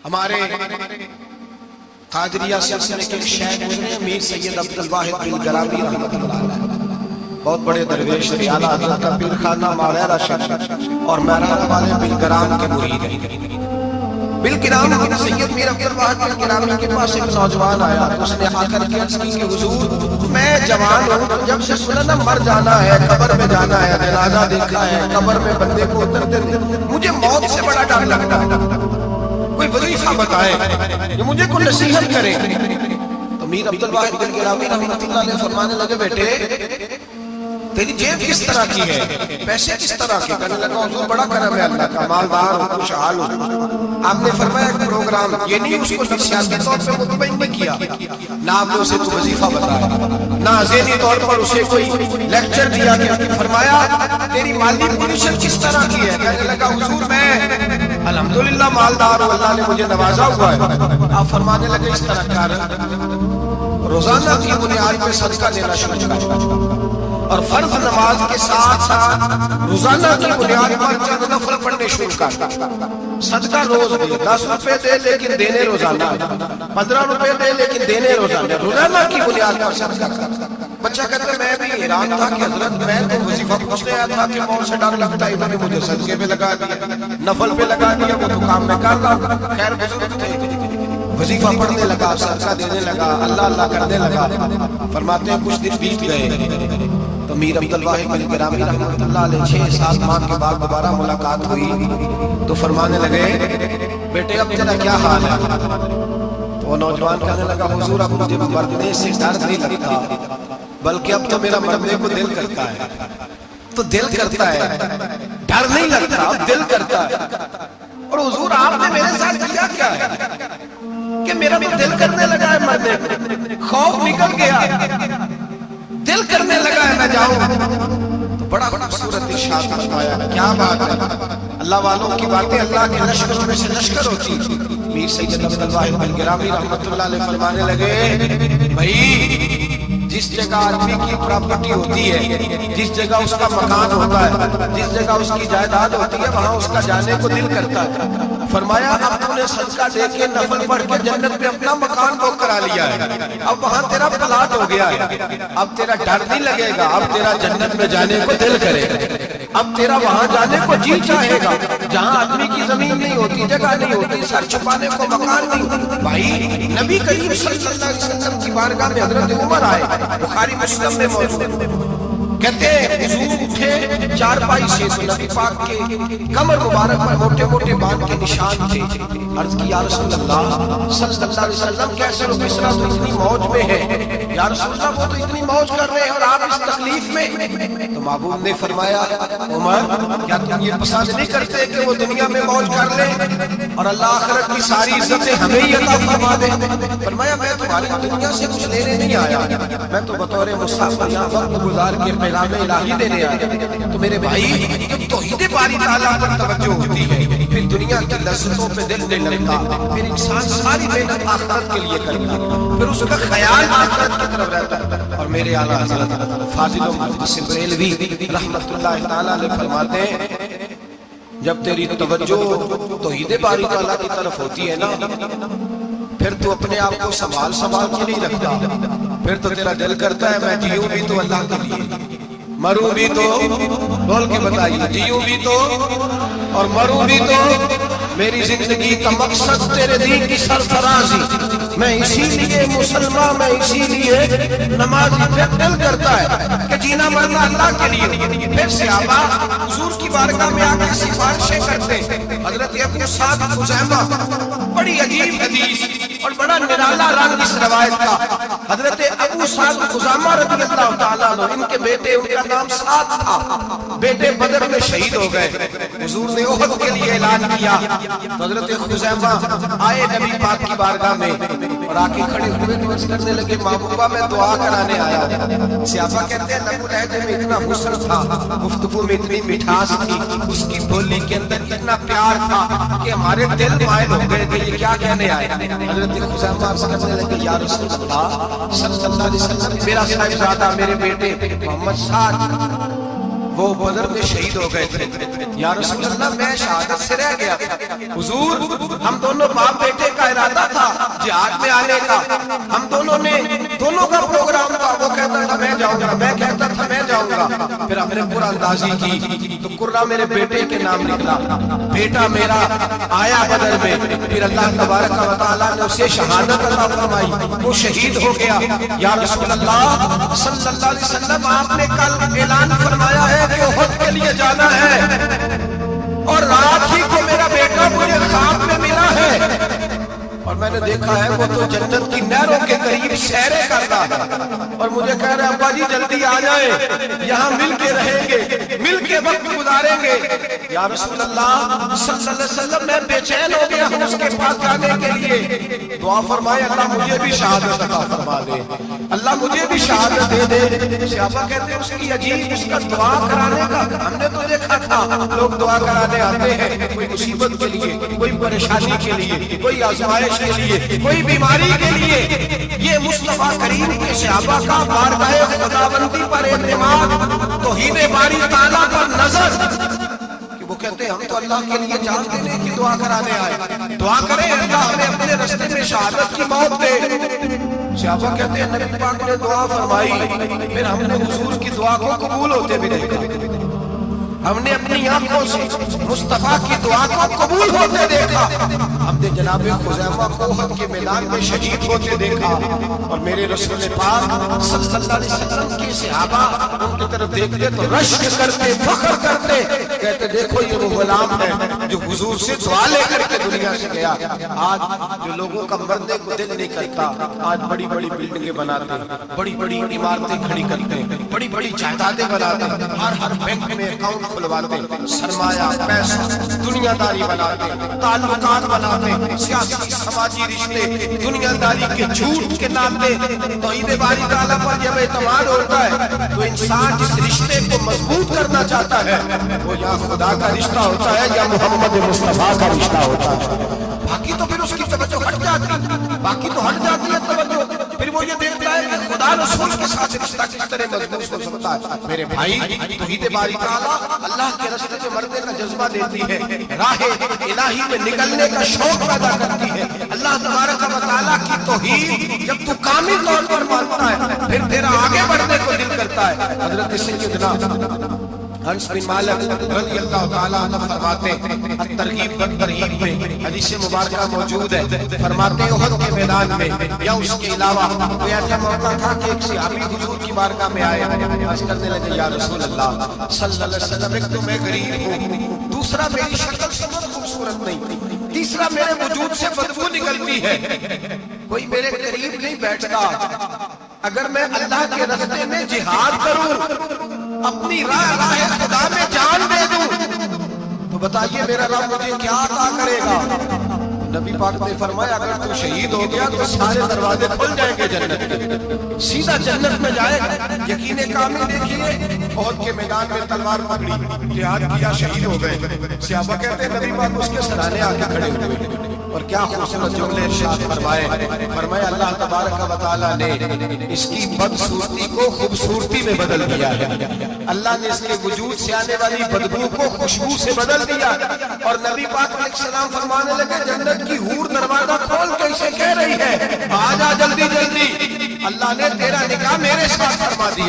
ہمارے قادریہ سلسلے کے شیخ گزرے میر سید عبدالواحد بلگرامی رحمۃ اللہ علیہ، بہت بڑے درویش تھے، اعلیٰ حضرت کا پیر خانہ ماغیرہ شریف اور مہرانہ والے بلگرام کے مرید ہیں۔ بلگرام سید میر عبدالواحد بلگرامی کے پاس ایک نوجوان آیا، اس نے آ کر کے عرض کی کہ حضور میں جوان ہوں، جب سے سنا نا مر جانا ہے، قبر میں جانا ہے، جنازہ دیکھا ہے، قبر میں بندے کو اترتے مجھے موت سے بڑا ڈر لگتا ہے، کوئی وظیفہ بتائے جو مجھے کوئی نصیحت کرے۔ تو میر عبدالواحد بلگرامی رحمۃ اللہ علیہ فرمانے لگے بیٹے تیری جیب کس طرح کی ہے، پیسے کس طرح کے؟ کہنے لگا حضور بڑا کرم ہے اللہ کا، مالدار ہوں، خوشحال ہوں۔ آپ نے فرمایا ایک پروگرام، یہ نہیں اس کو نفسیاتی طور پہ مطمئن نہیں کیا، نہ آپ نے اسے تو وظیفہ بتایا، نہ ذہنی طور پر اسے کوئی لیکچر دیا گیا، فرمایا تیری مالی پوزیشن کس طرح کی ہے؟ کہنے لگا حضور میں الحمدللہ مالدار ہوں، اللہ نے مجھے نوازا ہوا ہے۔ آپ فرمانے لگے اس طرح کر روزانہ کی بنیاد پہ صدقہ دینا شروع کر، اور فرض نماز کے ساتھ ساتھ روزانہ کی بنیاد پر چند نفل پڑھنے شروع کر، صدقہ روز دے، 10 روپے دے لیکن دینے روزانہ، 15 روپے دے لیکن دینے روزانہ کی بنیاد پر صدقہ کر۔ بچہ کہتا ہے میں بھی حیران تھا کہ حضرت میں تو وظیفہ پوچھنے آیا تھا کہ موت سے ڈر لگتا ہے، انہوں نے مجھے صدقے پہ لگا دیا، نفل پہ لگا دیا، وہ تو کام میں کر رہا۔ خیر بزرگ تھے، وظیفہ پڑھنے لگا، صدقہ دینے لگا، اللہ اللہ کرنے لگا۔ فرماتے ہیں کچھ دن بیت گئے تو میر عبدالواحد بلگرامی رحمۃ اللہ علیہ 6-7 ماہ کے بعد دوبارہ ملاقات ہوئی تو فرمانے لگے بیٹے اب تیرا کیا حال ہے؟ تو وہ نوجوان کہنے لگا حضور اب مجھے مرنے سے ڈر نہیں لگتا، بلکہ اب تو میرا مرنے کو دل کرتا ہے۔ تو دل کرتا ہے، ڈر نہیں لگتا، اب دل کرتا ہے۔ اور حضور آپ نے میرے ساتھ کیا کیا ہے کہ میرا تو دل کرنے لگا ہے مرنے کو، خوف نکل گیا، دل کرنے لگا ہے میں جاؤں۔ تو بڑا خوبصورت ارشاد فرمایا، کیا بات ہے، اللہ والوں کی باتیں اللہ کے لشکر میں سے لشکر ہوتی۔ میر سید عبدالواحد بلگرامی رحمۃ اللہ علیہ فرمانے لگے بھائی جس جگہ آدمی کی پراپرٹی ہوتی ہے، جس جگہ اس کا مکان ہوتا ہے، جس جگہ اس کی جائیداد ہوتی ہے، وہاں اس کا جانے کو دل کرتا ہے۔ فرمایا اب تو نے صدقہ دے کے نفل پڑھ کے جنت میں اپنا مکان بک کرا لیا ہے، اب وہاں تیرا پلاٹ ہو گیا ہے، اب تیرا ڈر نہیں لگے گا، اب تیرا جنت میں جانے کو دل کرے گا، اب تیرا وہاں جانے کو جی چاہے گا جہاں آدمی کی زمین نہیں ہوتی، جگہ نہیں ہوتی، سر چھپانے کو مکان نہیں۔ بھائی نبی کریم صلی اللہ علیہ وسلم کی بارگاہ میں حضرت عمر آئے، بخاری مسلم میں موجود، کہتے حضور اٹھے چارپائی سے تو نبی پاک کے کمر مبارک پر موٹے موٹے بال کے نشان تھے۔ عرض کی یا رسول اللہ صلی اللہ علیہ وسلم کیسے ہو، کسرا تو اتنی موج میں ہے، یا رسول اللہ وہ تو اتنی موج کر رہے ہیں اور آپ اس تکلیف میں۔ تو محبوب نے فرمایا عمر کیا تم یہ پسند نہیں کرتے کہ وہ دنیا میں موج کر لیں اور اللہ آخرت کی ساری عزتیں ہمیں ہی عطا فرما دے؟ فرمایا میں تمہاری دنیا سے کچھ لینے نہیں آیا، میں تو بطور مسافر یہاں وقت گزار کے پیغام الہی دینے آیا۔ تو میرے بھائی جب توحید باری تعالیٰ پر توجہ ہوتی ہے پھر دنیا کی لذتوں پہ دل نہیں لگتا، پھر انسان ساری محنت آخرت کے لیے کرتا، پھر اس کا خیال آخرت کی طرف رہتا ہے۔ اور میرے اعلیٰ حضرت فاضل و محدث بریلوی رحمۃ اللہ تعالیٰ علیہ فرماتے ہیں جب تیری توجہ توحید باری تعالیٰ کی طرف ہوتی ہے نا پھر تو اپنے آپ کو سنبھال کے نہیں رکھتا، پھر تو تیرا دل کرتا ہے میں جیوں بھی تو اللہ کے لیے، مروں بھی تو، بول کے بتائیے، جیوں بھی تو اور مروں بھی تو، میری زندگی کا مقصد تیرے دین کی سرفرازی، میں اسی لیے مسلمان، میں اسی لیے نمازی۔ پھر دل کرتا ہے کہ جینا مرنا اللہ کے لیے۔ پھر صحابہ حضور کی بارگاہ میں آ کے سفارشیں کرتے۔ حضرت ابو سعد خزیمہ، بڑی عجیب حدیث اور بڑا نرالا رنگ اس روایت کا، حضرت ابو سعد خزیمہ رضی اللہ تعالیٰ عنہ، ان کے بیٹے، ان کا نام سعد تھا، بیٹے بدر میں شہید ہو گئے، حضور نے احد کے لیے اعلان کیا۔ حضرت خزیمہ آئے نبی پاک کی بارگاہ میں اور آ کے کھڑے ہوئے تو عرض کرنے لگے محبوبہ میں دعا کرانے آیا ہوں۔ صحابہ کہتے ہیں لب و لہجے میں اتنا حسن تھا، گفتگو میں اتنی مٹھاس تھی، اس کی بولی کے اندر اتنا پیار تھا کہ ہمارے دل مائل ہو گئے کہ یہ کیا کہنے آئے۔ حضرت خزیمہ عرض کرنے لگے یا رسول اللہ صلی اللہ علیہ وسلم میرا صاحبزادہ، میرے بیٹے محمد سعد وہ بدر میں شہید ہو گئے تھے. یا رسول اللہ میں شہادت سے رہ گیا. حضور ہم دونوں باپ بیٹے کا ارادہ تھا جہاد میں آنے کا, ہم دونوں کا پروگرام تھا. وہ کہتا تھا میں جاؤں گا, میں کہتا تھا میں جاؤں گا. پھر ہم نے قرآن اندازی کی تو قرآن میرے بیٹے کے نام نکلا. بیٹا میرا آیا بدر میں, پھر اللہ تبارک و تعالیٰ نے اسے شہادت عطا فرمائی, وہ شہید ہو گیا. یا رسول اللہ صلی اللہ علیہ وسلم آپ نے کل اعلان فرمایا ہے کہ احد کے لیے جانا ہے, اور رات ہی کو میرا بیٹا مجھے خواب میں ملا ہے, اور میں نے دیکھا ہے وہ تو جنت کی نہروں کے قریب سیریں کرتا ہے, اور مجھے کہہ رہے ابا جی جلدی آ جائیں, یہاں مل کے رہیں گے, مل کے وقت گزاریں گے. یا رسول اللہ صلی اللہ علیہ وسلم میں بے چین ہو گیا ہوں اس کے پاس جانے کے لیے. دعا فرمائے اللہ مجھے بھی شہادت عطا فرما دے, اللہ مجھے بھی شہادت دے دے. صحابہ کہتے ہیں اس کی عجیب, اس کا دعا کرانے کا ہم نے تو دیکھا تھا لوگ دعا کرانے آتے ہیں کوئی مصیبت کے لیے, کوئی پریشانی کے لیے, کوئی آزمائش کے لیے, کوئی بیماری کے لیے. یہ مصطفیٰ کریم کے صحابہ کا بارگاہ خداوندی پر اعتماد, توحید باری تعالیٰ پر نظر, کہ وہ کہتے ہیں ہم تو اللہ کے لیے جان دینے کی دعا کرانے آئے, دعا کریں اللہ ہمیں اپنے رستے میں شہادت کی موت دے. صحابہ کہتے ہیں نبی پاک نے دعا فرمائی, پھر ہم نے حضور کی دعا کو قبول ہوتے بھی دیکھا, ہم نے اپنی آنکھوں سے مصطفیٰ کی دعا کو قبول ہوتے دیکھا, ہم نے جناب خزیمہ کو احد کے میدان میں شہید ہوتے دیکھا, اور میرے رسول پاک صلی اللہ علیہ وسلم کے صحابہ ان کی طرف دیکھتے تو رشک کرتے, فخر کرتے, کہتے دیکھو یہ وہ غلام ہے جو حضور سے دعا لے کر کے دنیا سے گیا. آج جو لوگوں کا مرنے کو دل نہیں کرتا, آج بڑی بڑی بلڈنگیں بناتے, بڑی بڑی عمارتیں کھڑی کرتے, بڑی بڑی جائیدادیں بناتے, ہر بینک میں اکاؤنٹ کھلواتے, سرمایہ پیسہ دنیا داری بناتے, تعلقات بناتے, سیاسی سماجی رشتے دنیا داری کے جھوٹ کے ناطے. توحید باری تعالیٰ پر جب اعتماد ہوتا ہے تو انسان جس رشتے کو مضبوط کرنا چاہتا ہے وہ یا خدا کا رشتہ ہوتا ہے یا محمد مصطفیٰ کا رشتہ ہوتا ہے. باقی تو پھر اس کی توجہ ہٹ جاتی, باقی تو ہٹ جاتی ہے توجہ, پھر وہ یہ دیکھتا ہے کہ خدا رسول کے ساتھ رشتہ کس طرح مضبوط ہو سکتا ہے. میرے بھائی توحید باری تعالیٰ اللہ کے راستے میں مرنے کا جذبہ دیتی ہے, راہ الہی میں نکلنے کا شوق پیدا کرتی ہے. اللہ تبارک و تعالیٰ کی توحید جب تو کامل طور پر مانتا ہے پھر تیرا آگے بڑھنے کو دل کرتا ہے. حضرت سیدنا انس بن مالک رضی اللہ تعالیٰ عنہ فرماتے ہیں الترغیب والترہیب میں حدیث مبارکہ موجود ہے, فرماتے ہیں احد کے میدان میں یا اس کے علاوہ کوئی ایسا موقع تھا کہ ایک صحابی حضور کی بارگاہ میں آئے, عرض کرنے لگے یا رسول اللہ صلی اللہ علیہ وسلم, ایک تو میں غریب ہوں, دوسرا میری شکل سمت خوبصورت نہیں, تیسرا میرے وجود سے بدبو نکلتی ہے, کوئی میرے قریب نہیں بیٹھتا, اگر میں اللہ کے راستے میں جہاد کروں, اپنی راہ خدا میں جان دے دوں, تو بتائیے میرا رب مجھے کیا عطا کرے گا. نبی پاک نے فرمایا اگر تو شہید ہو گیا تو سارے دروازے کھل جائیں گے جنت کے, سیدھا جنت میں جائے گا. یقین کامل دیکھیے, احد کے میدان میں تلوار پکڑی, جہاد کیا, شہید ہو گئے. صحابہ کہتے ہیں نبی پاک اس کے سرانے آ کے کھڑے ہوئے, اور کیا خوبصورت جملے ارشاد فرمائے, فرمایا اللہ تبارک و تعالیٰ نے اس کی بدصورتی کو خوبصورتی میں بدل دیا ہے, اللہ نے اس کے وجود سے آنے والی بدبو کو خوشبو سے بدل دیا. اور نبی پاک علیہ السلام فرمانے لگے جنت کی حور دروازہ کھول کے اسے کہہ رہی ہے آجا جلدی جلدی, اللہ نے تیرا نکاح میرے ساتھ فرما دیا.